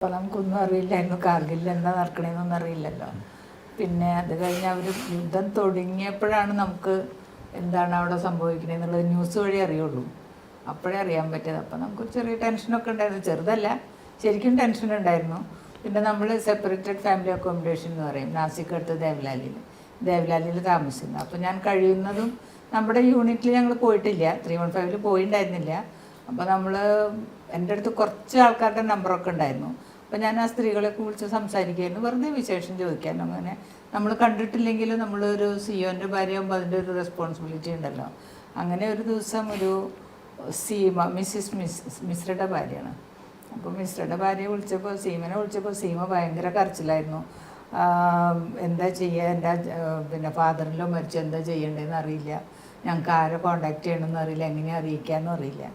അപ്പോൾ നമുക്കൊന്നും അറിയില്ലായിരുന്നു, കാർഗിലിൽ എന്താ നടക്കണേന്നൊന്നും അറിയില്ലല്ലോ. പിന്നെ അത് കഴിഞ്ഞ് അവർ യുദ്ധം തുടങ്ങിയപ്പോഴാണ് നമുക്ക് എന്താണ് അവിടെ സംഭവിക്കണേന്നുള്ളത് ന്യൂസ് വഴി അറിയുള്ളൂ. അപ്പോഴേ അറിയാൻ പറ്റിയത്. അപ്പോൾ നമുക്കൊരു ചെറിയ ടെൻഷനൊക്കെ ഉണ്ടായിരുന്നു, ചെറുതല്ല, ശരിക്കും ടെൻഷൻ ഉണ്ടായിരുന്നു. പിന്നെ നമ്മൾ സെപ്പറേറ്റഡ് ഫാമിലി അക്കോമഡേഷൻ എന്ന് പറയും, നാസിക്ക് അടുത്ത് ദേവലാലിയിൽ താമസിക്കുന്നു. അപ്പോൾ ഞാൻ കഴിയുന്നതും നമ്മുടെ യൂണിറ്റിൽ ഞങ്ങൾ പോയിട്ടില്ല, 315 പോയിട്ടുണ്ടായിരുന്നില്ല. അപ്പോൾ നമ്മൾ എൻ്റെ അടുത്ത് കുറച്ച് ആൾക്കാരുടെ നമ്പറൊക്കെ ഉണ്ടായിരുന്നു. അപ്പോൾ ഞാൻ ആ സ്ത്രീകളെയൊക്കെ വിളിച്ച് സംസാരിക്കുമായിരുന്നു, വെറുതെ വിശേഷം ചോദിക്കാനും. അങ്ങനെ നമ്മൾ കണ്ടിട്ടില്ലെങ്കിലും നമ്മളൊരു സിഒൻ്റെ ഭാര്യയാകുമ്പോൾ അതിൻ്റെ ഒരു റെസ്പോൺസിബിലിറ്റി ഉണ്ടല്ലോ. അങ്ങനെ ഒരു ദിവസം ഒരു മിശ്രയുടെ ഭാര്യയാണ്. അപ്പോൾ മിശ്രയുടെ ഭാര്യയെ വിളിച്ചപ്പോൾ സീമനെ വിളിച്ചപ്പോൾ സീമ ഭയങ്കര കരച്ചിലായിരുന്നു. എന്താ ചെയ്യുക, എൻ്റെ പിന്നെ ഫാദറിലോ മരിച്ചു, എന്താ ചെയ്യേണ്ടതെന്ന് അറിയില്ല, ഞങ്ങൾക്ക് ആരെ കോണ്ടാക്ട് ചെയ്യണമെന്ന് അറിയില്ല, എങ്ങനെ അറിയിക്കാമെന്നും അറിയില്ല.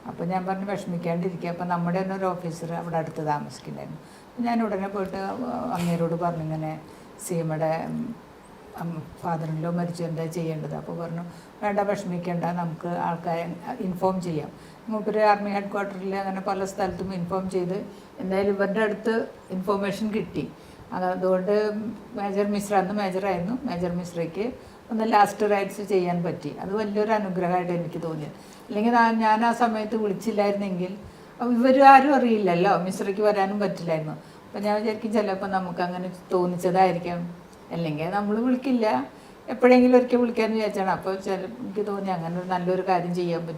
അപ്പോൾ ഞാൻ പറഞ്ഞു വിഷമിക്കാണ്ടിരിക്കുക. അപ്പോൾ നമ്മുടെ തന്നെ ഒരു ഓഫീസർ അവിടെ അടുത്ത് താമസിക്കുന്നുണ്ടായിരുന്നു. ഞാൻ ഉടനെ പോയിട്ട് അങ്ങേരോട് പറഞ്ഞു, ഇങ്ങനെ സീമയുടെ ഫാദറിലോ മരിച്ചു, എന്താ ചെയ്യേണ്ടത്. അപ്പോൾ പറഞ്ഞു വേണ്ട, വിഷമിക്കേണ്ട, നമുക്ക് ആൾക്കാരെ ഇൻഫോം ചെയ്യാം. മൂപ്പര് ആർമി ഹെഡ് ക്വാർട്ടറിൽ അങ്ങനെ പല സ്ഥലത്തും ഇൻഫോം ചെയ്ത് എന്തായാലും ഇവരുടെ അടുത്ത് ഇൻഫോർമേഷൻ കിട്ടി. അതുകൊണ്ട് മേജർ മിശ്ര, അന്ന് മേജറായിരുന്നു, മേജർ മിശ്രയ്ക്ക് ഒന്ന് ലാസ്റ്റ് റൈറ്റ്സ് ചെയ്യാൻ പറ്റി. അത് വലിയൊരു അനുഗ്രഹമായിട്ട് എനിക്ക് തോന്നിയത്. അല്ലെങ്കിൽ ഞാൻ ആ സമയത്ത് വിളിച്ചില്ലായിരുന്നെങ്കിൽ ഇവരാരും അറിയില്ലല്ലോ, മിശ്രയ്ക്ക് വരാനും പറ്റില്ലായിരുന്നു. അപ്പം ഞാൻ വിചാരിക്കും ചിലപ്പോൾ നമുക്ക് അങ്ങനെ തോന്നിച്ചതായിരിക്കാം, അല്ലെങ്കിൽ നമ്മൾ വിളിക്കില്ല, എപ്പോഴെങ്കിലും ഒരിക്കൽ വിളിക്കാമെന്ന് വിചാരിച്ചാണ്. അപ്പോൾ എനിക്ക് തോന്നി അങ്ങനെ ഒരു നല്ലൊരു കാര്യം ചെയ്യാൻ പറ്റി.